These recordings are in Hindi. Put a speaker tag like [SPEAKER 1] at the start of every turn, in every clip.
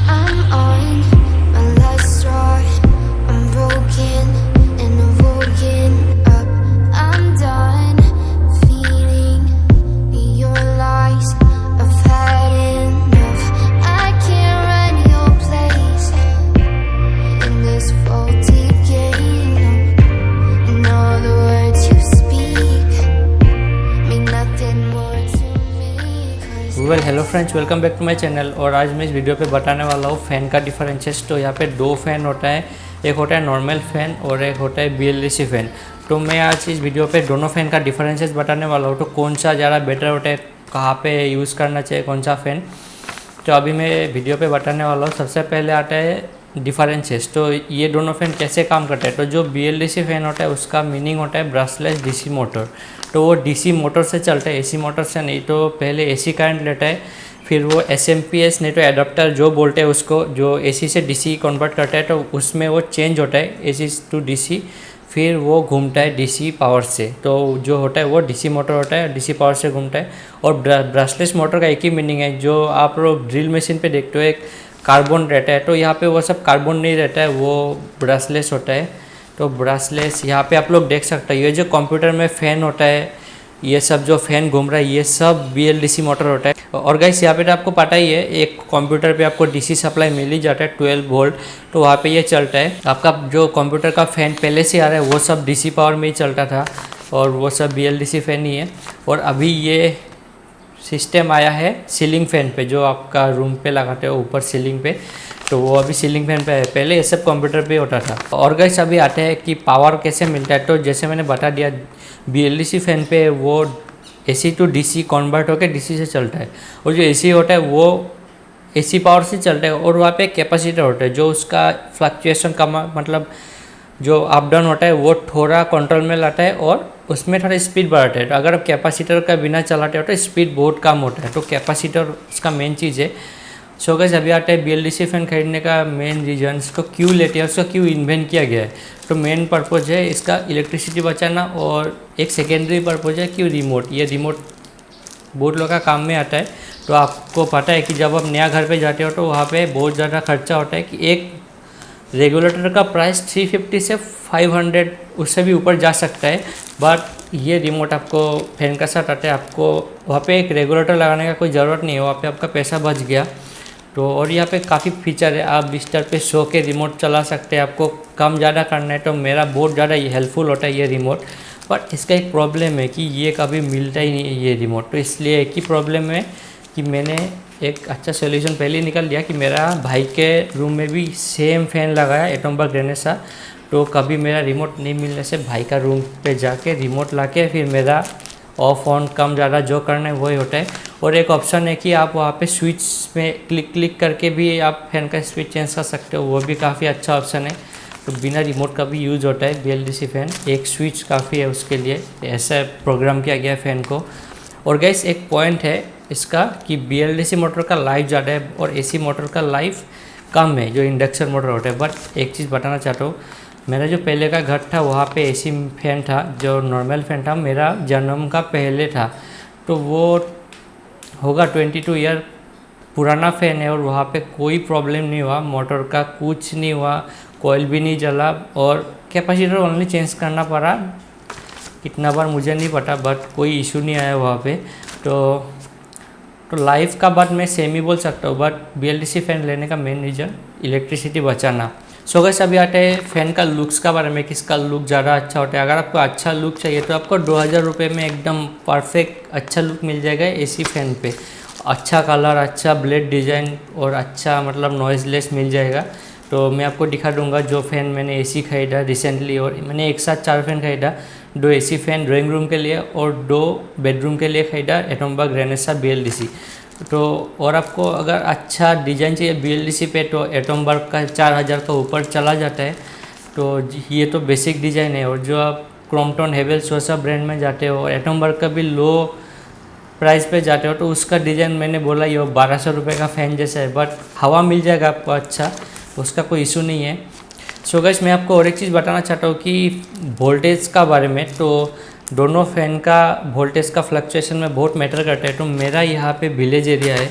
[SPEAKER 1] I'm on my last straw. I'm broken and I'm woken up. I'm done feeding your lies. I've had enough. I can't run your place in this faulty game. And all the words you speak mean nothing more to me. 'Cause
[SPEAKER 2] hello friends, welcome back to my channel. और आज मैं इस वीडियो पे बताने वाला हूँ फ़ैन का डिफरेंसेस। तो यहाँ पे दो फ़ैन होता है, एक होता है नॉर्मल फ़ैन और एक होता है BLDC फ़ैन। तो मैं आज इस वीडियो पे दोनों फ़ैन का डिफरेंसेस बताने वाला हूँ। तो कौन सा ज़्यादा बेटर होता है, कहाँ पे यूज़ करना चाहिए कौन सा फ़ैन, तो अभी मैं वीडियो पे बताने वाला हूँ। सबसे पहले आता है डिफरेंसेस। तो ये दोनों फ़ैन कैसे काम करते हैं। तो जो BLDC फ़ैन होता है उसका मीनिंग होता है ब्रशलेस DC मोटर। तो वो DC मोटर से चलता है, AC मोटर से नहीं। तो पहले AC करंट लेता है, फिर वो SMPS नहीं तो एडाप्टर जो बोलते हैं उसको, जो AC से DC कन्वर्ट करता है, तो उसमें वो चेंज होता है AC टू DC, फिर वो घूमता है DC पावर से। तो जो होता है वो DC मोटर होता है, DC पावर से घूमता है। और ब्रशलेस मोटर का एक ही मीनिंग है, जो आप लोग ड्रिल मशीन पे देखते हो एक कार्बन रहता है, तो यहाँ पे वो सब कार्बन नहीं रहता है, वो ब्रशलेस होता है। तो ब्रशलेस यहाँ पे आप लोग देख सकते हो। ये जो कंप्यूटर में फ़ैन होता है, ये सब जो फ़ैन घूम रहा है, ये सब BLDC मोटर होता है। और गाइस यहाँ पे तो आपको पता ही है, एक कंप्यूटर पे आपको DC सप्लाई मिल ही जाता है 12 वोल्ट, तो वहाँ पे ये चलता है। आपका जो कंप्यूटर का फ़ैन पहले से आ रहा है वो सब DC पावर में ही चलता था, और वो सब BLDC फ़ैन ही है। और अभी ये सिस्टम आया है सीलिंग फ़ैन पे, जो आपका रूम पे लगाते हो ऊपर सीलिंग पे, तो वो अभी सीलिंग फ़ैन पे है। पहले ये सब कंप्यूटर पे होता था। और गाइस अभी आते हैं कि पावर कैसे मिलता है। तो जैसे मैंने बता दिया, BLDC फ़ैन पे वो AC टू DC कन्वर्ट होकर DC से चलता है, और जो AC होता है वो AC पावर से चलता है। और वहाँ पे कैपेसिटर होता है, जो उसका फ्लक्चुएशन का मतलब जो अप डाउन होता है वो थोड़ा कंट्रोल में लाता है, और उसमें थोड़ा स्पीड बढ़ाता है। तो अगर आप कैपेसिटर का बिना चलाते हो तो स्पीड बहुत कम होता है। तो कैपेसिटर इसका मेन चीज़ है। सो गाइस अभी आता है BLDC फ़ैन खरीदने का मेन रीज़न, इसको क्यों लेते हैं, उसको क्यों इन्वेंट किया गया है। तो मेन पर्पज़ है इसका इलेक्ट्रिसिटी बचाना, और एक सेकेंडरी पर्पज़ है कि रिमोट। ये रिमोट बहुत लोगों का काम में आता है। तो आपको पता है कि जब आप नया घर पे जाते हो तो वहाँ पे बहुत ज़्यादा खर्चा होता है, कि एक रेगुलेटर का प्राइस 350 से 500 उससे भी ऊपर जा सकता है। बट ये रिमोट आपको फैन का साथ आता है, आपको वहाँ पे एक रेगुलेटर लगाने का कोई ज़रूरत नहीं है, वहाँ पे आपका पैसा बच गया। तो और यहाँ पे काफ़ी फीचर है, आप बिस्तर पे सो के रिमोट चला सकते हैं। आपको कम ज़्यादा करना है तो मेरा बहुत ज़्यादा ये हेल्पफुल होता है ये रिमोट। बट इसका एक प्रॉब्लम है कि ये कभी मिलता ही नहीं है ये रिमोट। तो इसलिए एक ही प्रॉब्लम है कि मैंने एक अच्छा सोल्यूशन पहले ही निकाल लिया, कि मेरा भाई के रूम में भी सेम फ़ैन लगाया एटोमबर्ग रेनेसा। तो कभी मेरा रिमोट नहीं मिलने से भाई का रूम पे जाके रिमोट लाके फिर मेरा ऑफ ऑन कम ज़्यादा जो करना है वही होता है। और एक ऑप्शन है कि आप वहाँ पे स्विच में क्लिक करके भी आप फैन का स्पीड चेंज कर सकते हो, वो भी काफ़ी अच्छा ऑप्शन है। तो बिना रिमोट का भी यूज़ होता है BLDC फ़ैन, एक स्विच काफ़ी है उसके लिए, ऐसा प्रोग्राम किया गया है फ़ैन को। और गैस एक पॉइंट है इसका कि BLDC मोटर का लाइफ ज़्यादा है और AC मोटर का लाइफ कम है, जो इंडक्शन मोटर होता है। बट एक चीज़ बताना चाहता हूँ, मेरा जो पहले का घर था वहाँ पे AC फ़ैन था, जो नॉर्मल फ़ैन था, मेरा जन्म का पहले था। तो वो होगा 22 ईयर पुराना फ़ैन है, और वहाँ पे कोई प्रॉब्लम नहीं हुआ, मोटर का कुछ नहीं हुआ, कोयल भी नहीं जला, और कैपेसिटर ओनली चेंज करना पड़ा। कितना बार मुझे नहीं पता, बट कोई इशू नहीं आया वहाँ पे। तो लाइफ का बात मैं सेम ही बोल सकता हूँ, बट BLDC फ़ैन लेने का मेन रीज़न इलेक्ट्रिसिटी बचाना। सो गाइस अभी आते हैं फ़ैन का लुक्स का बारे में, किसका लुक ज़्यादा अच्छा होता है। अगर आपको अच्छा लुक चाहिए तो आपको 2000 रुपये में एकदम परफेक्ट अच्छा लुक मिल जाएगा AC फ़ैन पे। अच्छा कलर, अच्छा ब्लेड डिज़ाइन, और अच्छा मतलब नॉइज़लेस मिल जाएगा। तो मैं आपको दिखा दूंगा जो फ़ैन मैंने AC खरीदा रिसेंटली, और मैंने एक साथ 4 फ़ैन खरीदा। 2 AC फ़ैन ड्राइंग रूम के लिए और 2 बेडरूम के लिए खरीदा, एटोमबर्ग रेनेसा BLDC। तो और आपको अगर अच्छा डिज़ाइन चाहिए BLDC पे तो एटोमबर्ग का 4000 का ऊपर चला जाता है। तो ये तो बेसिक डिज़ाइन है। और जो आप क्रॉम्पटन, हेवेल्स वो सब ब्रांड में जाते हो, एटोमबर्ग का भी लो प्राइस पे जाते हो, तो उसका डिज़ाइन मैंने बोला ये 1200 रुपये का फ़ैन जैसा है, बट हवा मिल जाएगा आपको अच्छा, उसका कोई इशू नहीं है। सो गाइस मैं आपको और एक चीज़ बताना चाहता हूँ कि वोल्टेज का बारे में। तो दोनों फ़ैन का वोल्टेज का फ्लक्चुएशन में बहुत मैटर करता है। तो मेरा यहाँ पे विलेज एरिया है,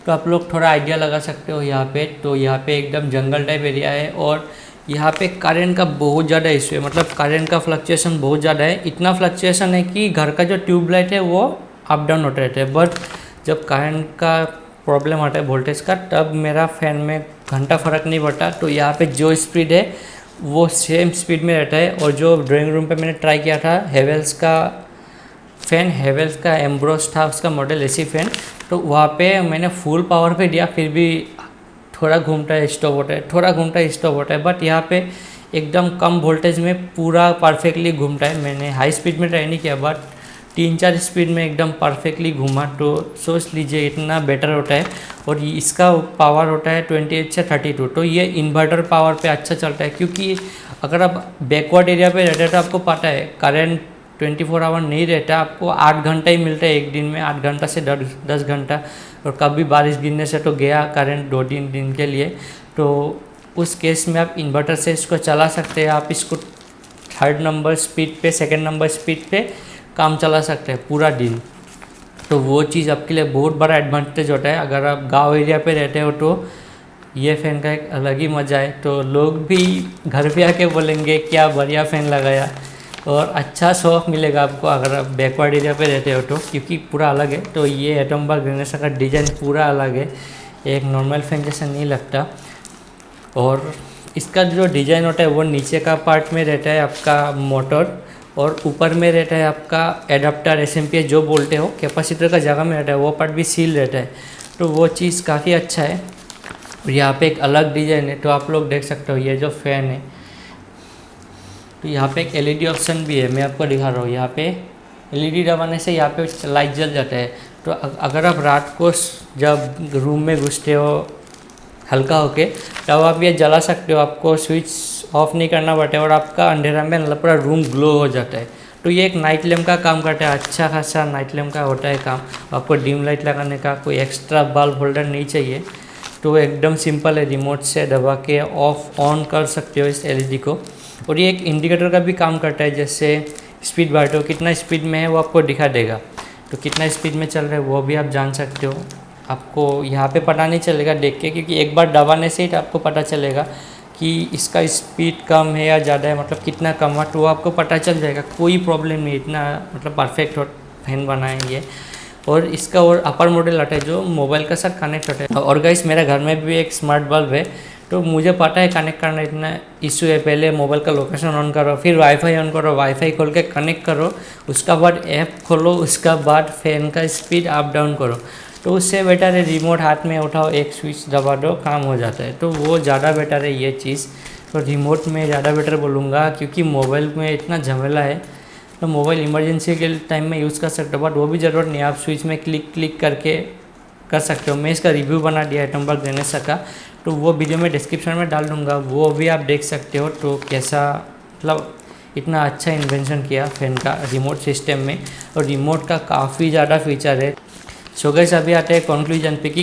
[SPEAKER 2] तो आप लोग थोड़ा आइडिया लगा सकते हो यहाँ पे। तो यहाँ पे एकदम जंगल टाइप एरिया है और यहाँ पे करंट का बहुत ज़्यादा इशू है, मतलब करंट का फ्लक्चुएशन बहुत ज़्यादा है। इतना फ्लक्चुएशन है कि घर का जो ट्यूबलाइट है वो अप डाउन होते रहते हैं। बट जब करंट का प्रॉब्लम आता है वोल्टेज का, तब मेरा फ़ैन में घंटा फ़र्क नहीं पड़ता। तो यहाँ पे जो स्पीड है वो सेम स्पीड में रहता है। और जो ड्राइंग रूम पे मैंने ट्राई किया था हेवेल्स का फ़ैन, हेवेल्स का एम्ब्रोस था उसका मॉडल एसी फ़ैन, तो वहाँ पे मैंने फुल पावर पे दिया, फिर भी थोड़ा घूमता है स्टॉप होता है, थोड़ा घूमता है स्टॉप होता है। बट यहाँ पे एकदम कम वोल्टेज में पूरा परफेक्टली घूमता है। मैंने हाई स्पीड में ट्राई नहीं किया, बट 3-4 स्पीड में एकदम परफेक्टली घूमा। तो सोच लीजिए इतना बेटर होता है। और इसका पावर होता है 28 से 32। तो ये इन्वर्टर पावर पे अच्छा चलता है, क्योंकि अगर आप बैकवर्ड एरिया पे रहते हैं तो आपको पता है करंट 24 आवर नहीं रहता, आपको 8 घंटा ही मिलता है एक दिन में, 8 घंटा से 10 घंटा। और कभी बारिश गिरने से तो गया करंट 2-3 दिन के लिए। तो उस केस में आप इन्वर्टर से इसको चला सकते हैं। आप इसको 3rd नंबर स्पीड पे, 2nd नंबर स्पीड पे काम चला सकते हैं पूरा दिन। तो वो चीज़ आपके लिए बहुत बड़ा एडवांटेज होता है। अगर आप गांव एरिया पे रहते हो तो ये फ़ैन का एक अलग ही मज़ा है। तो लोग भी घर पे आके बोलेंगे क्या बढ़िया फ़ैन लगाया, और अच्छा शौक मिलेगा आपको अगर आप बैकवर्ड एरिया पे रहते हो तो, क्योंकि पूरा अलग है। तो ये एटमबर्ग रेनेसां का डिज़ाइन पूरा अलग है, एक नॉर्मल फ़ैन जैसा नहीं लगता। और इसका जो डिज़ाइन होता है वो नीचे का पार्ट में रहता है आपका मोटर, और ऊपर में रहता है आपका एडाप्टर, एसएमपीएस जो बोलते हो, कैपेसिटर का जगह में रहता है, वो पार्ट भी सील रहता है। तो वो चीज़ काफ़ी अच्छा है। और यहाँ पे एक अलग डिज़ाइन है, तो आप लोग देख सकते हो ये जो फ़ैन है, तो यहाँ पे एक एलईडी ऑप्शन भी है, मैं आपको दिखा रहा हूँ। यहाँ पे एलईडी दबाने से यहाँ पे लाइट जल जाता है। तो अगर आप रात को जब रूम में घुसते हो हल्का होके, तब आप ये जला सकते हो, आपको स्विच ऑफ नहीं करना पड़ता है और आपका अंधेरा में पूरा रूम ग्लो हो जाता है। तो ये एक नाइट लैम्प का काम करता है, अच्छा खासा नाइट लैम्प का होता है काम। आपको डिम लाइट लगाने का कोई एक्स्ट्रा बल्ब होल्डर नहीं चाहिए। तो एकदम सिंपल है, रिमोट से दबा के ऑफ ऑन कर सकते हो इस एलईडी को। और ये एक इंडिकेटर का भी काम करता है, जैसे स्पीड बढ़ते हो, कितना स्पीड में है वो आपको दिखा देगा। तो कितना स्पीड में चल रहा है वो भी आप जान सकते हो। आपको यहाँ पे पता नहीं चलेगा देख के, क्योंकि एक बार दबाने से ही आपको पता चलेगा कि इसका स्पीड कम है या ज़्यादा है, मतलब कितना कम है, तो आपको पता चल जाएगा। कोई प्रॉब्लम नहीं, इतना मतलब परफेक्ट फैन बनाएंगे। और इसका और अपर मॉडल आता है जो मोबाइल के साथ कनेक्ट होता है। और गाइस मेरे घर में भी एक स्मार्ट बल्ब है, तो मुझे पता है कनेक्ट करना इतना इशू है। पहले मोबाइल का लोकेशन ऑन करो, फिर वाईफाई ऑन करो, वाईफाई खोल के कनेक्ट करो, उसका बाद ऐप खोलो, उसका बाद फ़ैन का स्पीड अप डाउन करो। तो उससे बेटर है रिमोट हाथ में उठाओ, एक स्विच दबा दो, काम हो जाता है। तो वो ज़्यादा बेटर है ये चीज़। तो रिमोट में ज़्यादा बेटर बोलूँगा, क्योंकि मोबाइल में इतना झमेला है। तो मोबाइल इमरजेंसी के टाइम में यूज़ कर सकते हो, बट वो भी ज़रूरत नहीं, आप स्विच में क्लिक करके कर सकते हो। मैं इसका रिव्यू बना दिया एटमबर्ग रेनेसां का, तो वो वीडियो में डिस्क्रिप्शन में डाल दूँगा, वो भी आप देख सकते हो। तो कैसा मतलब इतना अच्छा इन्वेंशन किया फ़ैन का रिमोट सिस्टम में, और रिमोट का काफ़ी ज़्यादा फीचर है। सो गाइस अभी आते हैं कंक्लूजन पे कि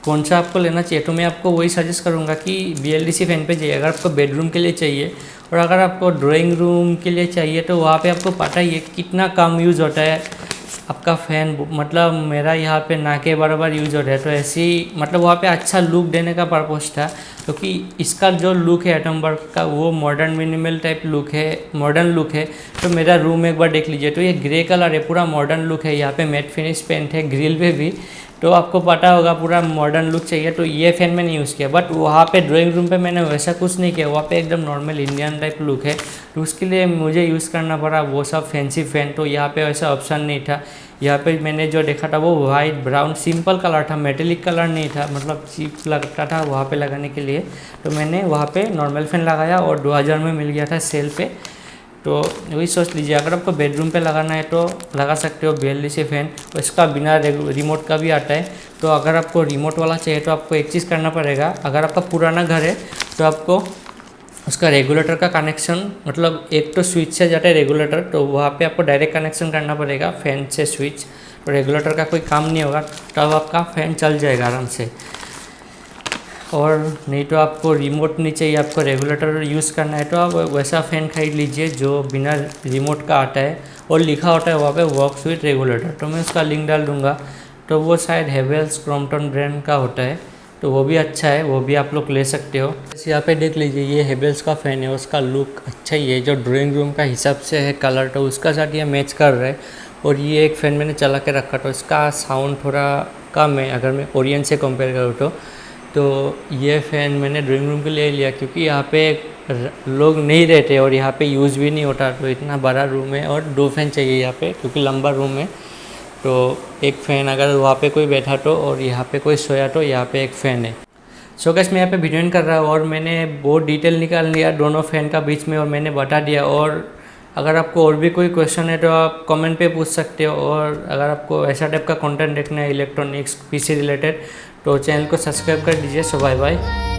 [SPEAKER 2] कौन सा आपको लेना चाहिए। तो मैं आपको वही सजेस्ट करूँगा कि BLDC फ़ैन पे जाइए अगर आपको बेडरूम के लिए चाहिए, और अगर आपको ड्राइंग रूम के लिए चाहिए तो वहाँ पे आपको पता ही है कितना कम यूज़ होता है आपका फ़ैन। मतलब मेरा यहाँ पे ना के बराबर यूज़ होता है। तो ऐसे ही मतलब वहाँ पे अच्छा लुक देने का पर्पज़ था, क्योंकि इसका जो लुक है एटमबर्ग का वो मॉडर्न मिनिमल टाइप लुक है, मॉडर्न लुक है। तो मेरा रूम एक बार देख लीजिए, तो ये ग्रे कलर है, पूरा मॉडर्न लुक है। यहाँ पे मैट फिनिश पेंट है ग्रिल पे भी, तो आपको पता होगा पूरा मॉडर्न लुक चाहिए। तो ये फ़ैन मैंने यूज़ किया, बट वहाँ पे ड्राइंग रूम पे मैंने वैसा कुछ नहीं किया, वहाँ पे एकदम नॉर्मल इंडियन टाइप लुक है। तो उसके लिए मुझे यूज़ करना पड़ा वो सब फैंसी फ़ैन। तो यहाँ पे वैसा ऑप्शन नहीं था। यहाँ पे मैंने जो देखा था वो वाइट ब्राउन सिंपल कलर था, मेटेलिक कलर नहीं था, मतलब चीप लगता था वहाँ पे लगाने के लिए। तो मैंने वहाँ पे नॉर्मल फ़ैन लगाया और 2000 में मिल गया था सेल पे। तो वही सोच लीजिए, अगर आपको बेडरूम पे लगाना है तो लगा सकते हो BLDC फ़ैन। और इसका बिना रिमोट का भी आता है। तो अगर आपको रिमोट वाला चाहिए तो आपको एक चीज़ करना पड़ेगा, अगर आपका पुराना घर है तो आपको उसका रेगुलेटर का कनेक्शन, मतलब एक तो स्विच से जाता है रेगुलेटर, तो वहाँ पे आपको डायरेक्ट कनेक्शन करना पड़ेगा फ़ैन से स्विच। तो रेगुलेटर का कोई काम नहीं होगा, तब आपका फ़ैन चल जाएगा आराम से। और नहीं तो आपको रिमोट नहीं चाहिए, आपको रेगुलेटर यूज़ करना है, तो आप वैसा फ़ैन खरीद लीजिए जो बिना रिमोट का आता है और लिखा होता है वहाँ पे वर्क्स विथ रेगुलेटर। तो मैं उसका लिंक डाल दूँगा। तो वो शायद हेवेल्स क्रॉम्पटन ब्रांड का होता है, तो वो भी अच्छा है, वो भी आप लोग ले सकते हो। जैसे यहाँ पे देख लीजिए ये हेवेल्स का फ़ैन है, उसका लुक अच्छा ही है, जो ड्राइंग रूम का हिसाब से है कलर तो उसका साथ ये मैच कर रहा है। और ये एक फ़ैन मैंने चला के रखा था, इसका साउंड थोड़ा कम है अगर मैं ओरियन से कंपेयर करूँ तो ये फ़ैन मैंने ड्राइंग रूम के लिए लिया क्योंकि यहाँ पे लोग नहीं रहते और यहाँ पे यूज़ भी नहीं होता, तो इतना बड़ा रूम है और 2 फ़ैन चाहिए यहाँ पे क्योंकि लंबा रूम है। तो एक फ़ैन अगर वहाँ पे कोई बैठा तो और यहाँ पे कोई सोया तो यहाँ पे एक फ़ैन है। सो गाइस मैं यहाँ पे वीडियो कर रहा हूँ और मैंने बहुत डिटेल निकाल लिया दोनों फ़ैन का बीच में और मैंने बता दिया। और अगर आपको और भी कोई क्वेश्चन है तो आप कमेंट पे पूछ सकते हो। और अगर आपको ऐसा टाइप का कंटेंट देखना है इलेक्ट्रॉनिक्स पीसी रिलेटेड तो चैनल को सब्सक्राइब कर दीजिए। सो बाय बाय।